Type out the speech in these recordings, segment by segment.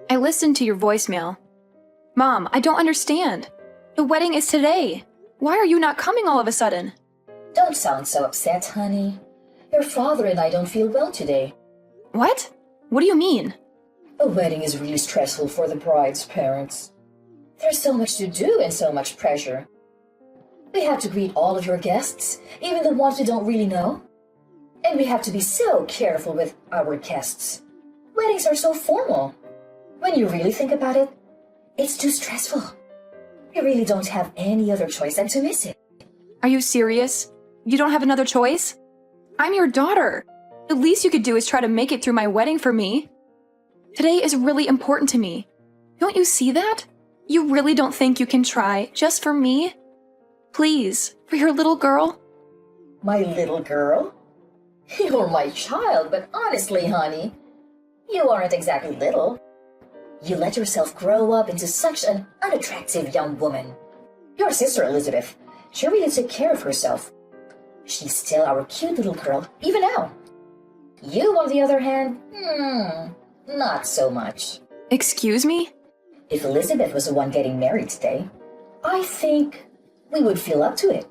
I listened to your voicemail. Mom, I don't understand. The wedding is today. Why are you not coming all of a sudden? Don't sound so upset, honey. Your father and I don't feel well today. What? What do you mean? A wedding is really stressful for the bride's parents. There's so much to do and so much pressure. We have to greet all of your guests, even the ones we don't really know. And we have to be so careful with our guests. Weddings are so formal. When you really think about it, it's too stressful. We really don't have any other choice than to miss it. Are you serious? You don't have another choice? I'm your daughter. The least you could do is try to make it through my wedding for me. Today is really important to me. Don't you see that? You really don't think you can try just for me? Please, for your little girl? My little girl? You're my child, but honestly, honey, you aren't exactly little. You let yourself grow up into such an unattractive young woman. Your sister Elizabeth, she really took care of herself. She's still our cute little girl, even now. You, on the other hand, not so much. Excuse me? If Elizabeth was the one getting married today, I think we would feel up to it.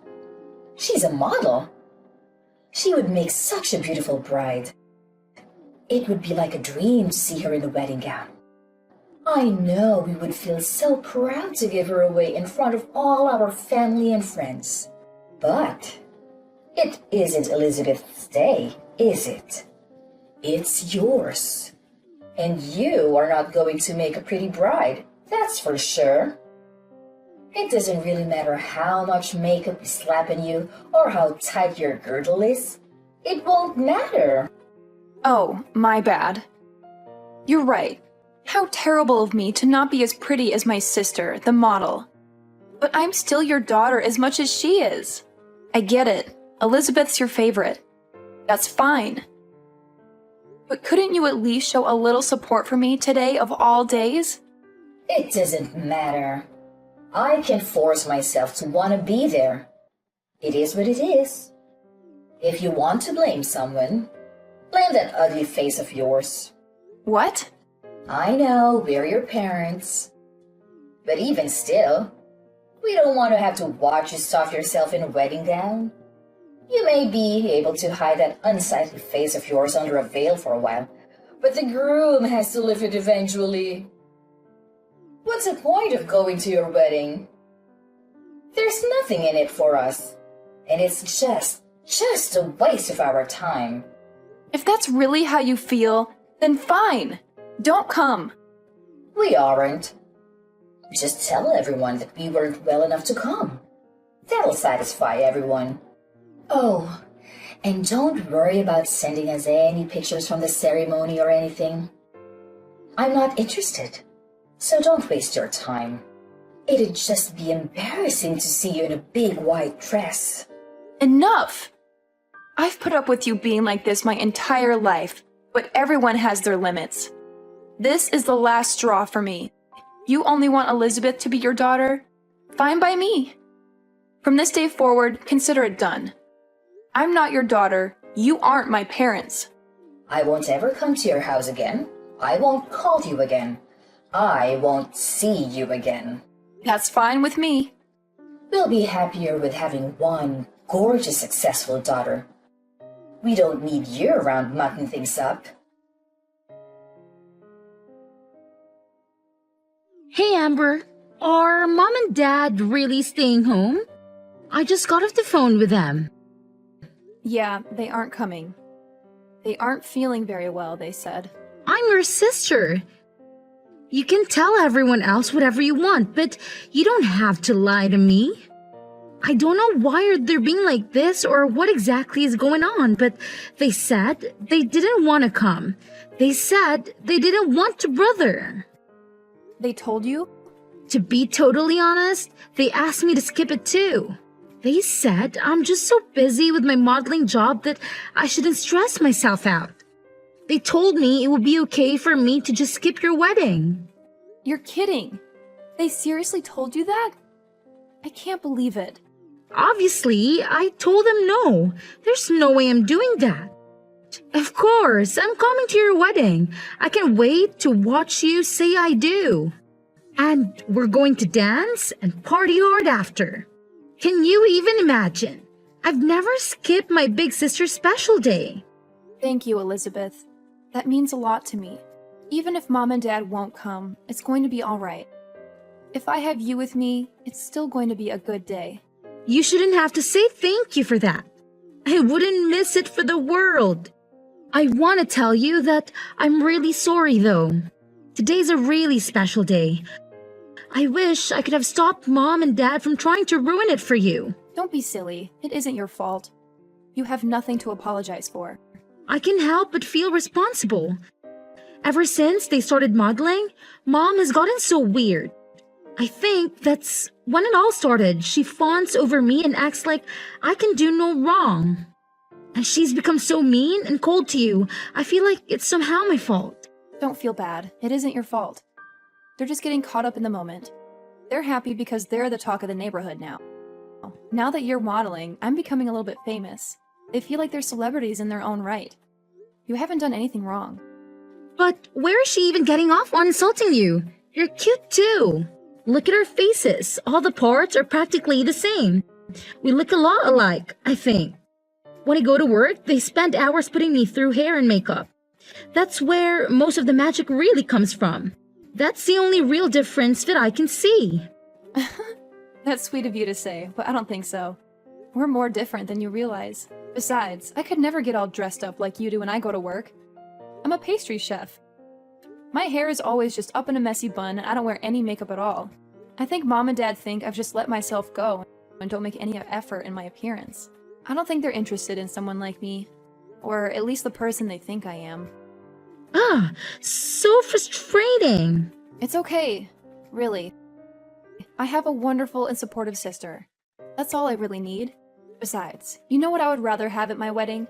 She's a model. She would make such a beautiful bride. It would be like a dream to see her in a wedding gown. I know we would feel so proud to give her away in front of all our family and friends. But it isn't Elizabeth's day, is it? It's yours. And you are not going to make a pretty bride, that's for sure. It doesn't really matter how much makeup we slap on you or how tight your girdle is. It won't matter. Oh, my bad. You're right. How terrible of me to not be as pretty as my sister, the model. But I'm still your daughter as much as she is. I get it. Elizabeth's your favorite. That's fine. But couldn't you at least show a little support for me today of all days? It doesn't matter. I can force myself to want to be there. It is what it is. If you want to blame someone, blame that ugly face of yours. What? I know, we're your parents. But even still, we don't want to have to watch you stuff yourself in a wedding gown. You may be able to hide that unsightly face of yours under a veil for a while, but the groom has to lift it eventually. What's the point of going to your wedding? There's nothing in it for us, and it's just a waste of our time. If that's really how you feel, then fine. Don't come. We aren't. Just tell everyone that we weren't well enough to come. That'll satisfy everyone. Oh, and don't worry about sending us any pictures from the ceremony or anything. I'm not interested, so don't waste your time. It'd just be embarrassing to see you in a big white dress. Enough! I've put up with you being like this my entire life, but everyone has their limits. This is the last straw for me. You only want Elizabeth to be your daughter? Fine by me. From this day forward, consider it done. I'm not your daughter. You aren't my parents. I won't ever come to your house again. I won't call you again. I won't see you again. That's fine with me. We'll be happier with having one gorgeous, successful daughter. We don't need you around mucking things up. Hey Amber, are Mom and Dad really staying home? I just got off the phone with them. Yeah, they aren't coming. They aren't feeling very well, they said. I'm your sister. You can tell everyone else whatever you want, but you don't have to lie to me. I don't know why they're being like this or what exactly is going on, but they said they didn't want to come. They said they didn't want to brother. They told you? To be totally honest, they asked me to skip it too. They said I'm just so busy with my modeling job that I shouldn't stress myself out. They told me it would be okay for me to just skip your wedding. You're kidding. They seriously told you that? I can't believe it. Obviously, I told them no. There's no way I'm doing that. Of course, I'm coming to your wedding. I can't wait to watch you say I do. And we're going to dance and party hard after. Can you even imagine? I've never skipped my big sister's special day. Thank you, Elizabeth. That means a lot to me. Even if Mom and Dad won't come, it's going to be all right. If I have you with me, it's still going to be a good day. You shouldn't have to say thank you for that. I wouldn't miss it for the world. I want to tell you that I'm really sorry though. Today's a really special day. I wish I could have stopped Mom and Dad from trying to ruin it for you. Don't be silly. It isn't your fault. You have nothing to apologize for. I can help but feel responsible. Ever since they started modeling, Mom has gotten so weird. I think that's when it all started. She fawns over me and acts like I can do no wrong. And she's become so mean and cold to you. I feel like it's somehow my fault. Don't feel bad. It isn't your fault. They're just getting caught up in the moment. They're happy because they're the talk of the neighborhood now. Now that you're modeling, I'm becoming a little bit famous. They feel like they're celebrities in their own right. You haven't done anything wrong. But where is she even getting off on insulting you? You're cute too. Look at our faces. All the parts are practically the same. We look a lot alike, I think. When I go to work, they spend hours putting me through hair and makeup. That's where most of the magic really comes from. That's the only real difference that I can see. That's sweet of you to say, but I don't think so. We're more different than you realize. Besides, I could never get all dressed up like you do when I go to work. I'm a pastry chef. My hair is always just up in a messy bun and I don't wear any makeup at all. I think Mom and Dad think I've just let myself go and don't make any effort in my appearance. I don't think they're interested in someone like me, or at least the person they think I am. Ah, so frustrating. It's okay, really. I have a wonderful and supportive sister. That's all I really need. Besides, you know what I would rather have at my wedding?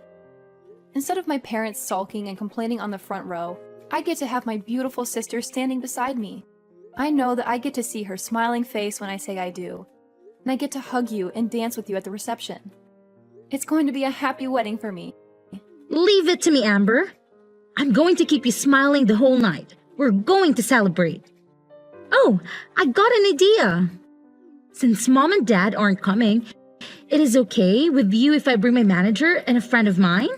Instead of my parents sulking and complaining on the front row, I get to have my beautiful sister standing beside me. I know that I get to see her smiling face when I say I do, and I get to hug you and dance with you at the reception. It's going to be a happy wedding for me. Leave it to me, Amber. I'm going to keep you smiling the whole night. We're going to celebrate. Oh, I got an idea. Since Mom and Dad aren't coming, it is okay with you if I bring my manager and a friend of mine?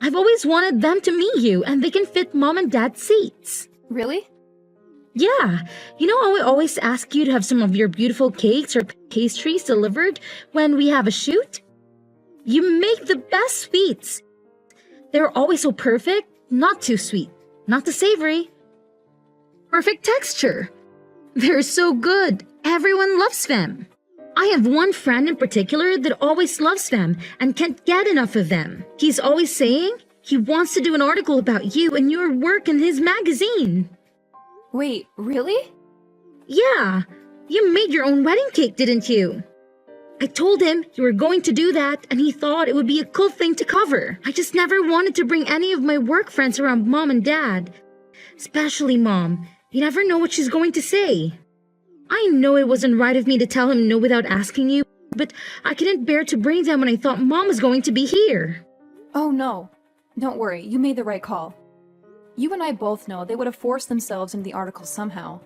I've always wanted them to meet you and they can fit Mom and Dad's seats. Really? Yeah, you know how I always ask you to have some of your beautiful cakes or pastries delivered when we have a shoot? You make the best sweets. They're always so perfect, not too sweet, not too savory. Perfect texture. They're so good. Everyone loves them. I have one friend in particular that always loves them and can't get enough of them. He's always saying he wants to do an article about you and your work in his magazine. Wait, really? Yeah, you made your own wedding cake, didn't you? I told him you were going to do that and he thought it would be a cool thing to cover. I just never wanted to bring any of my work friends around Mom and Dad. Especially Mom. You never know what she's going to say. I know it wasn't right of me to tell him no without asking you, but I couldn't bear to bring them when I thought Mom was going to be here. Oh no. Don't worry, you made the right call. You and I both know they would have forced themselves into the article somehow.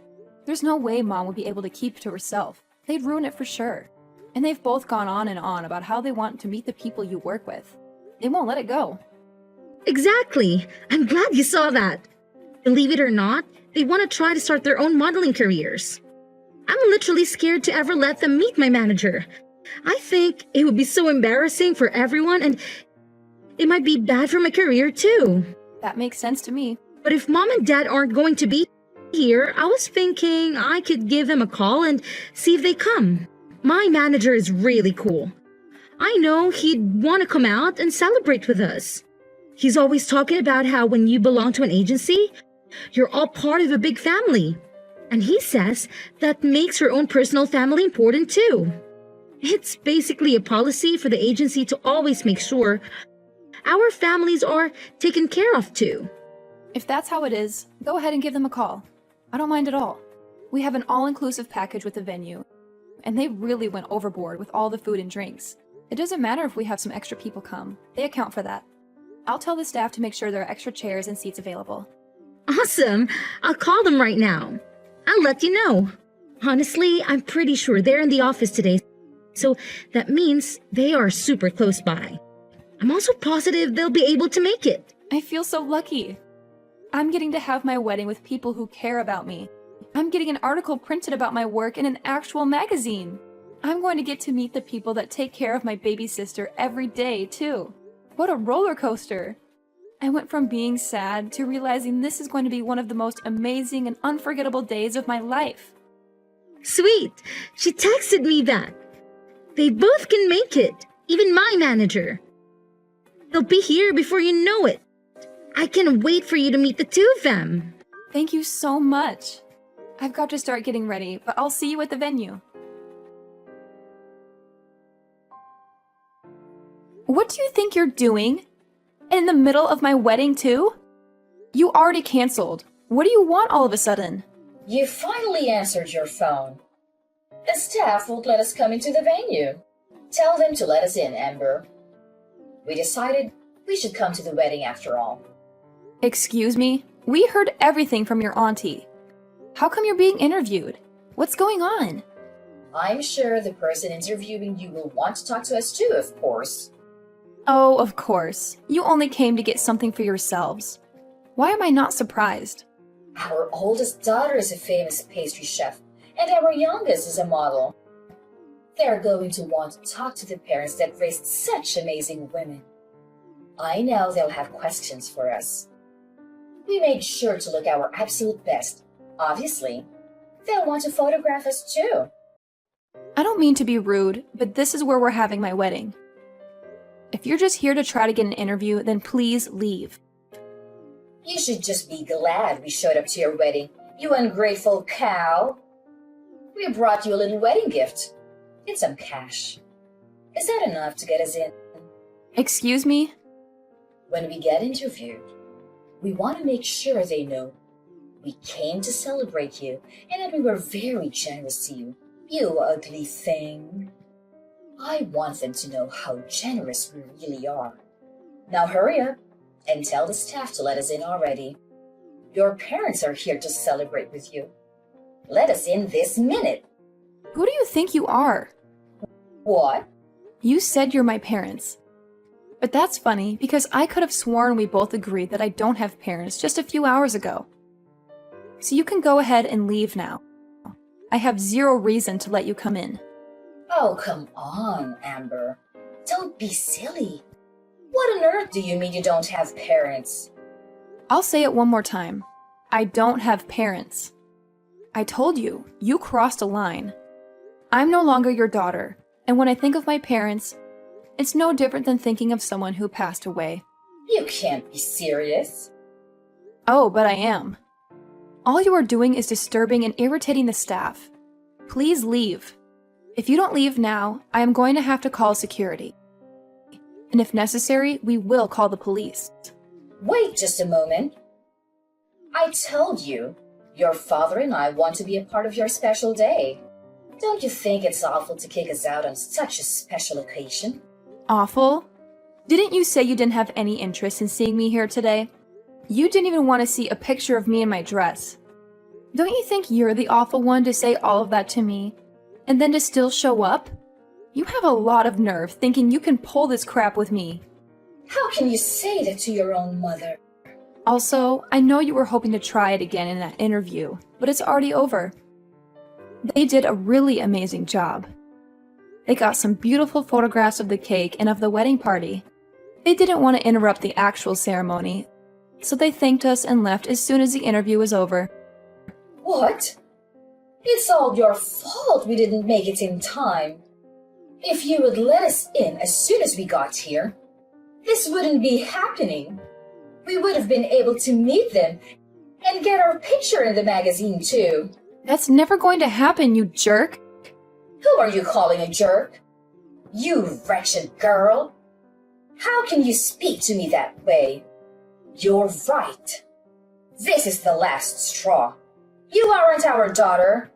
There's no way Mom would be able to keep it to herself. They'd ruin it for sure. And they've both gone on and on about how they want to meet the people you work with. They won't let it go. Exactly. I'm glad you saw that. Believe it or not, they want to try to start their own modeling careers. I'm literally scared to ever let them meet my manager. I think it would be so embarrassing for everyone and it might be bad for my career too. That makes sense to me. But if Mom and Dad aren't going to be here, I was thinking I could give them a call and see if they come. My manager is really cool. I know he'd want to come out and celebrate with us. He's always talking about how when you belong to an agency, you're all part of a big family. And he says that makes your own personal family important too. It's basically a policy for the agency to always make sure our families are taken care of too. If that's how it is, go ahead and give them a call. I don't mind at all. We have an all-inclusive package with the venue, and they really went overboard with all the food and drinks. It doesn't matter if we have some extra people come. They account for that. I'll tell the staff to make sure there are extra chairs and seats available. Awesome. I'll call them right now. I'll let you know. Honestly, I'm pretty sure they're in the office today, so that means they are super close by. I'm also positive they'll be able to make it. I feel so lucky. I'm getting to have my wedding with people who care about me. I'm getting an article printed about my work in an actual magazine. I'm going to get to meet the people that take care of my baby sister every day, too. What a roller coaster! I went from being sad to realizing this is going to be one of the most amazing and unforgettable days of my life. Sweet. She texted me that. They both can make it, even my manager. They'll be here before you know it. I can't wait for you to meet the two of them. Thank you so much. I've got to start getting ready, but I'll see you at the venue. What do you think you're doing? In the middle of my wedding, too? You already canceled. What do you want all of a sudden? You finally answered your phone. The staff won't let us come into the venue. Tell them to let us in, Amber. We decided we should come to the wedding after all. Excuse me? We heard everything from your auntie. How come you're being interviewed? What's going on? I'm sure the person interviewing you will want to talk to us too, of course. Oh, of course. You only came to get something for yourselves. Why am I not surprised? Our oldest daughter is a famous pastry chef, and our youngest is a model. They're going to want to talk to the parents that raised such amazing women. I know they'll have questions for us. We made sure to look our absolute best. Obviously, they'll want to photograph us too. I don't mean to be rude, but this is where we're having my wedding. If you're just here to try to get an interview, then please leave. You should just be glad we showed up to your wedding, you ungrateful cow. We brought you a little wedding gift. It's some cash. Is that enough to get us in? Excuse me? When we get interviewed, we want to make sure they know we came to celebrate you and that we were very generous to you, you ugly thing. I want them to know how generous we really are. Now hurry up and tell the staff to let us in already. Your parents are here to celebrate with you. Let us in this minute. Who do you think you are? What? You said you're my parents. But that's funny because I could have sworn we both agreed that I don't have parents just a few hours ago. So you can go ahead and leave now. I have zero reason to let you come in. Oh, come on, Amber. Don't be silly. What on earth do you mean you don't have parents? I'll say it one more time. I don't have parents. I told you, you crossed a line. I'm no longer your daughter, and when I think of my parents, it's no different than thinking of someone who passed away. You can't be serious. Oh, but I am. All you are doing is disturbing and irritating the staff. Please leave. If you don't leave now, I am going to have to call security. And if necessary, we will call the police. Wait just a moment. I told you, your father and I want to be a part of your special day. Don't you think it's awful to kick us out on such a special occasion? Awful? Didn't you say you didn't have any interest in seeing me here today? You didn't even want to see a picture of me in my dress. Don't you think you're the awful one to say all of that to me, and then to still show up? You have a lot of nerve thinking you can pull this crap with me. How can you say that to your own mother? Also, I know you were hoping to try it again in that interview, but it's already over. They did a really amazing job. They got some beautiful photographs of the cake and of the wedding party. They didn't want to interrupt the actual ceremony, so they thanked us and left as soon as the interview was over. What? It's all your fault we didn't make it in time. If you would let us in as soon as we got here, this wouldn't be happening. We would have been able to meet them and get our picture in the magazine too. That's never going to happen, you jerk. Who are you calling a jerk? You wretched girl. How can you speak to me that way? You're right. This is the last straw. You aren't our daughter.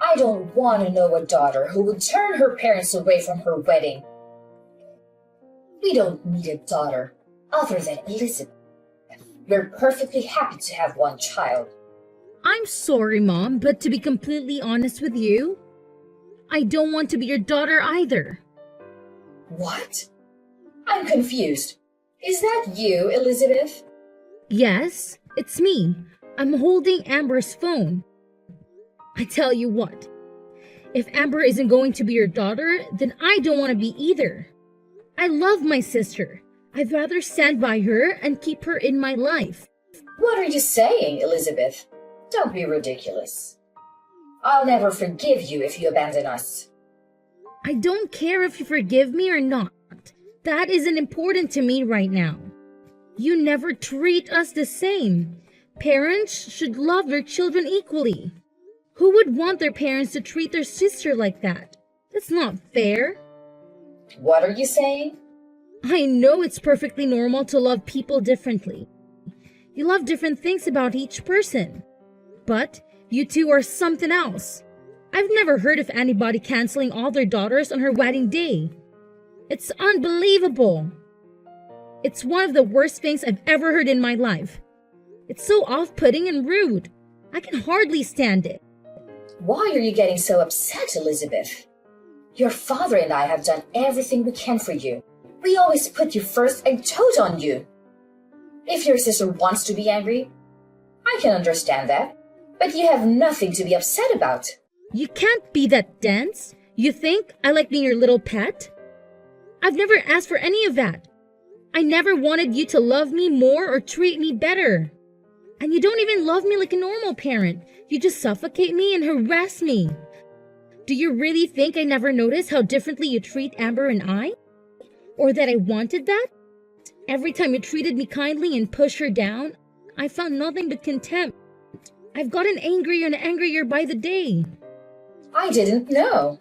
I don't want to know a daughter who would turn her parents away from her wedding. We don't need a daughter. other than Elizabeth. We're perfectly happy to have one child. I'm sorry, Mom, but to be completely honest with you, I don't want to be your daughter either. What? I'm confused. Is that you, Elizabeth? Yes, it's me. I'm holding Amber's phone. I tell you what, if Amber isn't going to be your daughter, then I don't want to be either. I love my sister. I'd rather stand by her and keep her in my life. What are you saying, Elizabeth? Don't be ridiculous. I'll never forgive you if you abandon us. I don't care if you forgive me or not. That isn't important to me right now. You never treat us the same. Parents should love their children equally. Who would want their parents to treat their sister like that? That's not fair. What are you saying? I know it's perfectly normal to love people differently. You love different things about each person. But you two are something else. I've never heard of anybody canceling all their daughters on her wedding day. It's unbelievable. It's one of the worst things I've ever heard in my life. It's so off-putting and rude. I can hardly stand it. Why are you getting so upset, Elizabeth? Your father and I have done everything we can for you. We always put you first and told on you. If your sister wants to be angry, I can understand that. But you have nothing to be upset about. You can't be that dense. You think I like being your little pet? I've never asked for any of that. I never wanted you to love me more or treat me better. And you don't even love me like a normal parent. You just suffocate me and harass me. Do you really think I never noticed how differently you treat Amber and I? Or that I wanted that? Every time you treated me kindly and pushed her down, I found nothing but contempt. I've gotten angrier and angrier by the day. I didn't know.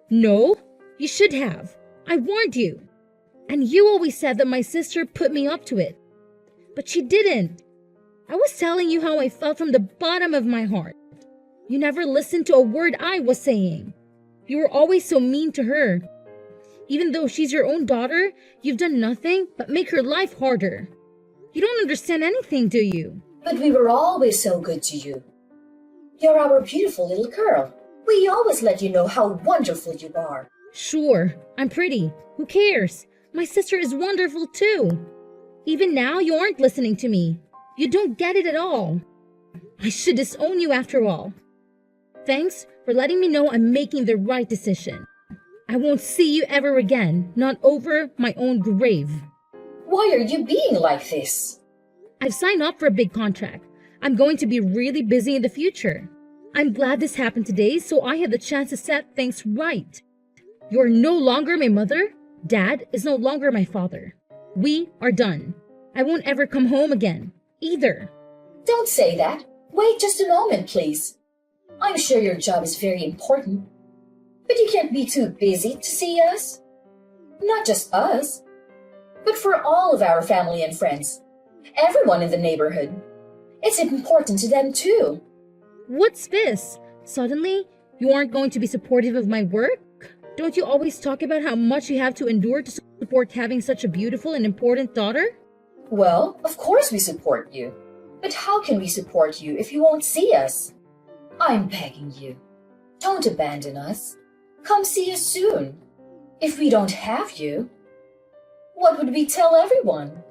No, you should have. I warned you. And you always said that my sister put me up to it. But she didn't. I was telling you how I felt from the bottom of my heart. You never listened to a word I was saying. You were always so mean to her. Even though she's your own daughter, you've done nothing but make her life harder. You don't understand anything, do you? But we were always so good to you. You're our beautiful little girl. We always let you know how wonderful you are. Sure, I'm pretty. Who cares? My sister is wonderful too. Even now, you aren't listening to me. You don't get it at all. I should disown you after all. Thanks for letting me know I'm making the right decision. I won't see you ever again, not over my own grave. Why are you being like this? I've signed up for a big contract. I'm going to be really busy in the future. I'm glad this happened today so I had the chance to set things right. You're no longer my mother. Dad is no longer my father. We are done. I won't ever come home again, either. Don't say that. Wait just a moment, please. I'm sure your job is very important. But you can't be too busy to see us. Not just us, but for all of our family and friends. Everyone in the neighborhood. It's important to them too. What's this? Suddenly, you aren't going to be supportive of my work? Don't you always talk about how much you have to endure to support having such a beautiful and important daughter? Well, of course we support you. But how can we support you if you won't see us? I'm begging you. Don't abandon us. Come see us soon. If we don't have you, what would we tell everyone?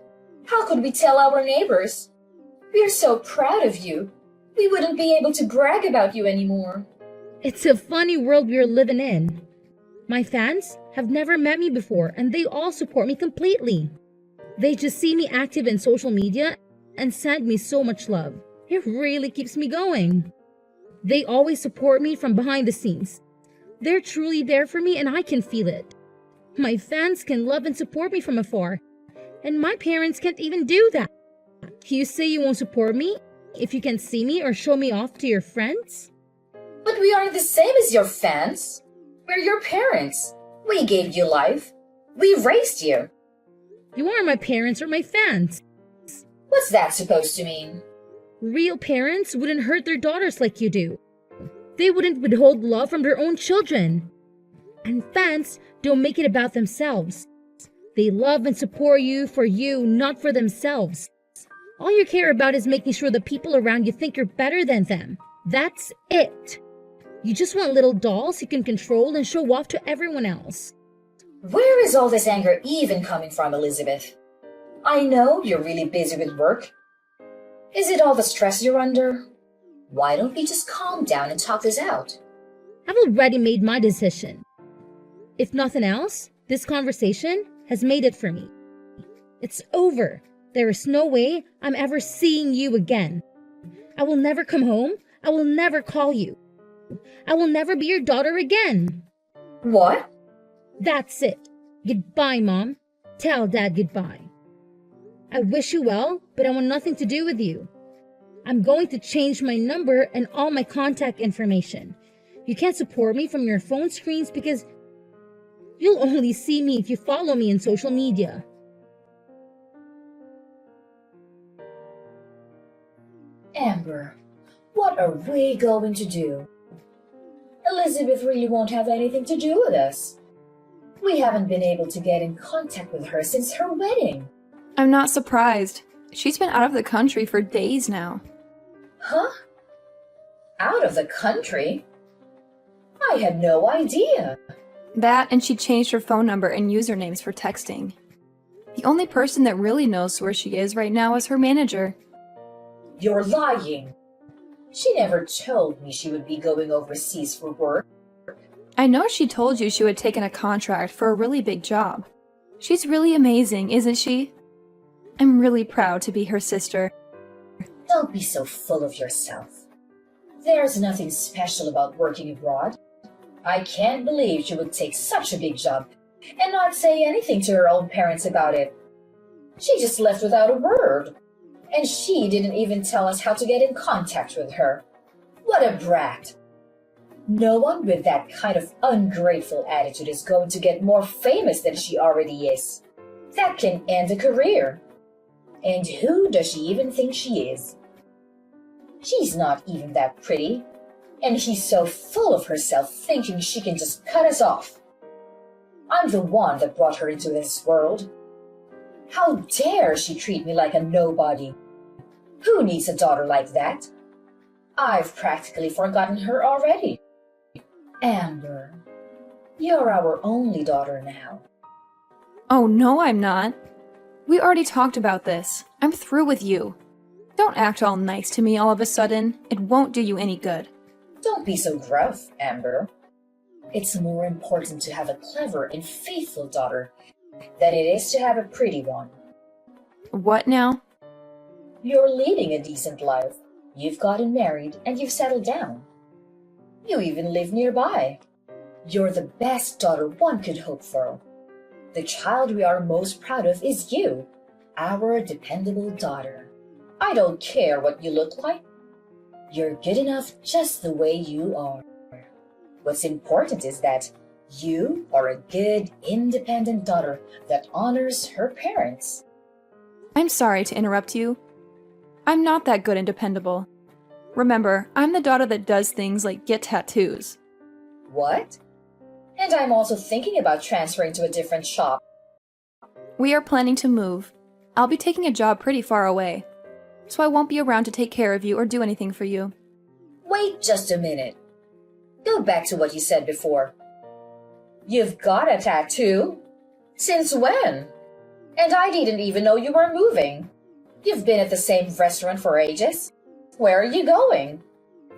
How could we tell our neighbors? We're so proud of you. We wouldn't be able to brag about you anymore. It's a funny world we're living in. My fans have never met me before and they all support me completely. They just see me active in social media and send me so much love. It really keeps me going. They always support me from behind the scenes. They're truly there for me and I can feel it. My fans can love and support me from afar, and my parents can't even do that. You say you won't support me if you can see me or show me off to your friends? But we aren't the same as your fans. We're your parents. We gave you life. We raised you. You are my parents or my fans. What's that supposed to mean? Real parents wouldn't hurt their daughters like you do. They wouldn't withhold love from their own children. And fans don't make it about themselves. They love and support you for you, not for themselves. All you care about is making sure the people around you think you're better than them. That's it. You just want little dolls you can control and show off to everyone else. Where is all this anger even coming from, Elizabeth? I know you're really busy with work. Is it all the stress you're under? Why don't we just calm down and talk this out? I've already made my decision. If nothing else, this conversation has made it for me. It's over. There is no way I'm ever seeing you again. I will never come home. I will never call you. I will never be your daughter again. What? That's it. Goodbye, Mom. Tell Dad goodbye. I wish you well, but I want nothing to do with you. I'm going to change my number and all my contact information. You can't support me from your phone screens because you'll only see me if you follow me on social media. Amber, what are we going to do? Elizabeth really won't have anything to do with us. We haven't been able to get in contact with her since her wedding. I'm not surprised. She's been out of the country for days now. Huh? Out of the country? I had no idea. That, and she changed her phone number and usernames for texting. The only person that really knows where she is right now is her manager. You're lying. She never told me she would be going overseas for work. I know she told you she would taken a contract for a really big job. She's really amazing, isn't she? I'm really proud to be her sister. Don't be so full of yourself. There's nothing special about working abroad. I can't believe she would take such a big job and not say anything to her own parents about it. She just left without a word. And she didn't even tell us how to get in contact with her. What a brat. No one with that kind of ungrateful attitude is going to get more famous than she already is. That can end a career. And who does she even think she is? She's not even that pretty. And she's so full of herself thinking she can just cut us off. I'm the one that brought her into this world. How dare she treat me like a nobody? Who needs a daughter like that? I've practically forgotten her already. Amber, you're our only daughter now. Oh, no, I'm not. We already talked about this. I'm through with you. Don't act all nice to me all of a sudden. It won't do you any good. Don't be so gruff, Amber. It's more important to have a clever and faithful daughter than it is to have a pretty one. What now? You're leading a decent life. You've gotten married and you've settled down. You even live nearby. You're the best daughter one could hope for. The child we are most proud of is you, our dependable daughter. I don't care what you look like. You're good enough just the way you are. What's important is that you are a good, independent daughter that honors her parents. I'm sorry to interrupt you. I'm not that good and dependable. Remember, I'm the daughter that does things like get tattoos. What? And I'm also thinking about transferring to a different shop. We are planning to move. I'll be taking a job pretty far away, so I won't be around to take care of you or do anything for you. Wait just a minute. Go back to what you said before. You've got a tattoo? Since when? And I didn't even know you were moving. You've been at the same restaurant for ages. Where are you going?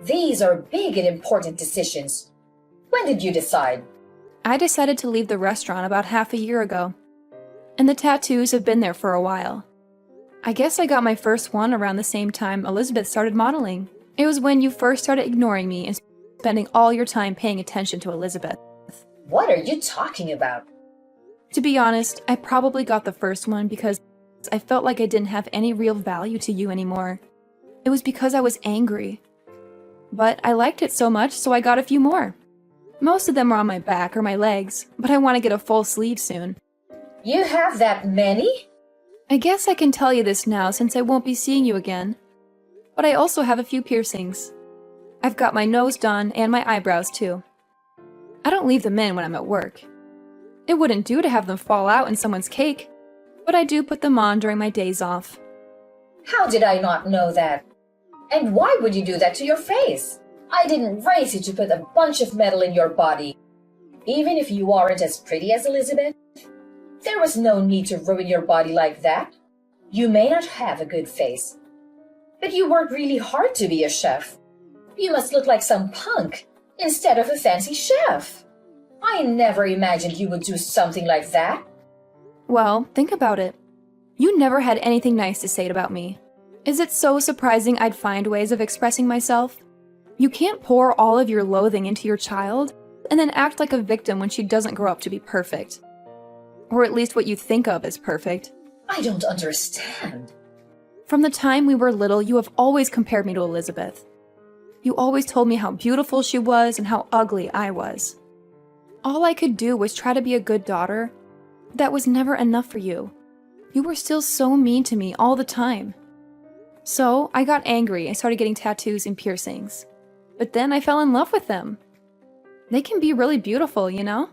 These are big and important decisions. When did you decide? I decided to leave the restaurant about half a year ago, and the tattoos have been there for a while. I guess I got my first one around the same time Elizabeth started modeling. It was when you first started ignoring me and spending all your time paying attention to Elizabeth. What are you talking about? To be honest, I probably got the first one because I felt like I didn't have any real value to you anymore. It was because I was angry. But I liked it so much, so I got a few more. Most of them are on my back or my legs, but I want to get a full sleeve soon. You have that many? I guess I can tell you this now since I won't be seeing you again. But I also have a few piercings. I've got my nose done and my eyebrows too. I don't leave them in when I'm at work. It wouldn't do to have them fall out in someone's cake, but I do put them on during my days off. How did I not know that? And why would you do that to your face? I didn't raise you to put a bunch of metal in your body. Even if you aren't as pretty as Elizabeth, there was no need to ruin your body like that. You may not have a good face, but you worked really hard to be a chef. You must look like some punk instead of a fancy chef. I never imagined you would do something like that. Well, think about it. You never had anything nice to say about me. Is it so surprising I'd find ways of expressing myself? You can't pour all of your loathing into your child and then act like a victim when she doesn't grow up to be perfect. Or at least what you think of as perfect. I don't understand. From the time we were little, you have always compared me to Elizabeth. You always told me how beautiful she was and how ugly I was. All I could do was try to be a good daughter. That was never enough for you. You were still so mean to me all the time. So I got angry and started getting tattoos and piercings. But then I fell in love with them. They can be really beautiful, you know?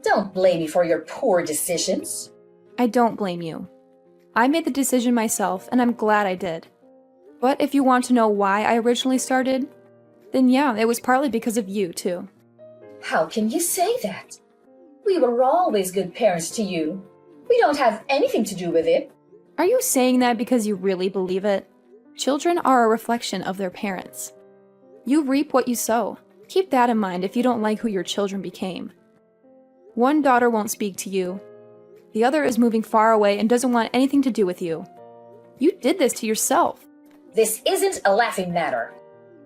Don't blame me for your poor decisions. I don't blame you. I made the decision myself, and I'm glad I did. But if you want to know why I originally started, then yeah, it was partly because of you, too. How can you say that? We were always good parents to you. We don't have anything to do with it. Are you saying that because you really believe it? Children are a reflection of their parents. You reap what you sow. Keep that in mind if you don't like who your children became. One daughter won't speak to you. The other is moving far away and doesn't want anything to do with you. You did this to yourself. This isn't a laughing matter.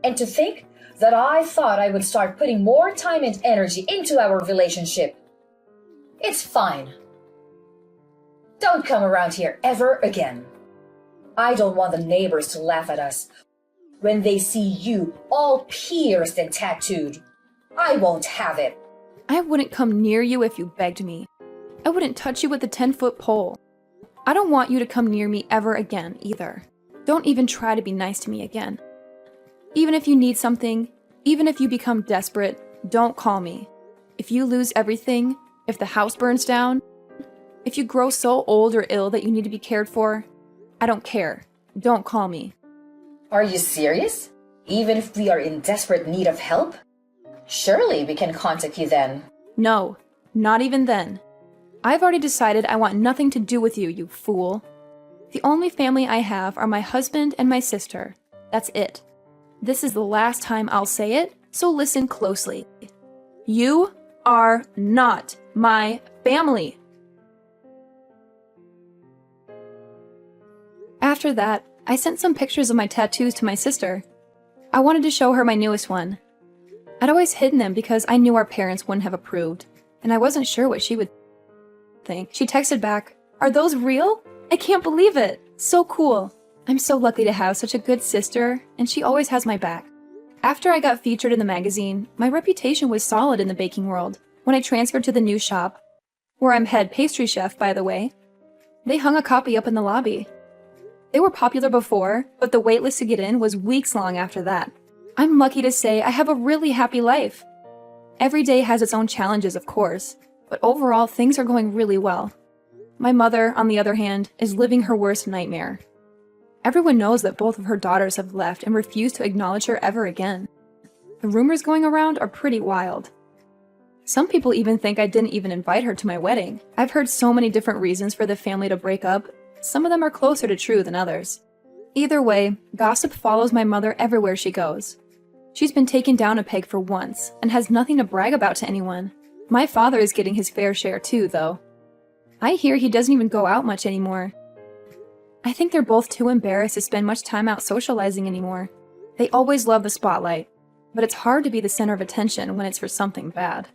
And to think that I thought I would start putting more time and energy into our relationship. It's fine. Don't come around here ever again. I don't want the neighbors to laugh at us when they see you all pierced and tattooed. I won't have it. I wouldn't come near you if you begged me. I wouldn't touch you with a 10-foot pole. I don't want you to come near me ever again, either. Don't even try to be nice to me again. Even if you need something, even if you become desperate, don't call me. If you lose everything, if the house burns down, if you grow so old or ill that you need to be cared for, I don't care. Don't call me. Are you serious? Even if we are in desperate need of help? Surely we can contact you then. No, not even then. I've already decided I want nothing to do with you, you fool. The only family I have are my husband and my sister. That's it. This is the last time I'll say it, so listen closely. You are not my family. After that, I sent some pictures of my tattoos to my sister. I wanted to show her my newest one. I'd always hidden them because I knew our parents wouldn't have approved, and I wasn't sure what she would think. She texted back, "Are those real? I can't believe it. So cool. I'm so lucky to have such a good sister, and she always has my back." After I got featured in the magazine, my reputation was solid in the baking world. When I transferred to the new shop, where I'm head pastry chef, by the way, they hung a copy up in the lobby. They were popular before, but the waitlist to get in was weeks long after that. I'm lucky to say I have a really happy life. Every day has its own challenges, of course, but overall things are going really well. My mother, on the other hand, is living her worst nightmare. Everyone knows that both of her daughters have left and refuse to acknowledge her ever again. The rumors going around are pretty wild. Some people even think I didn't even invite her to my wedding. I've heard so many different reasons for the family to break up. Some of them are closer to true than others. Either way, gossip follows my mother everywhere she goes. She's been taken down a peg for once and has nothing to brag about to anyone. My father is getting his fair share too, though. I hear he doesn't even go out much anymore. I think they're both too embarrassed to spend much time out socializing anymore. They always love the spotlight, but it's hard to be the center of attention when it's for something bad.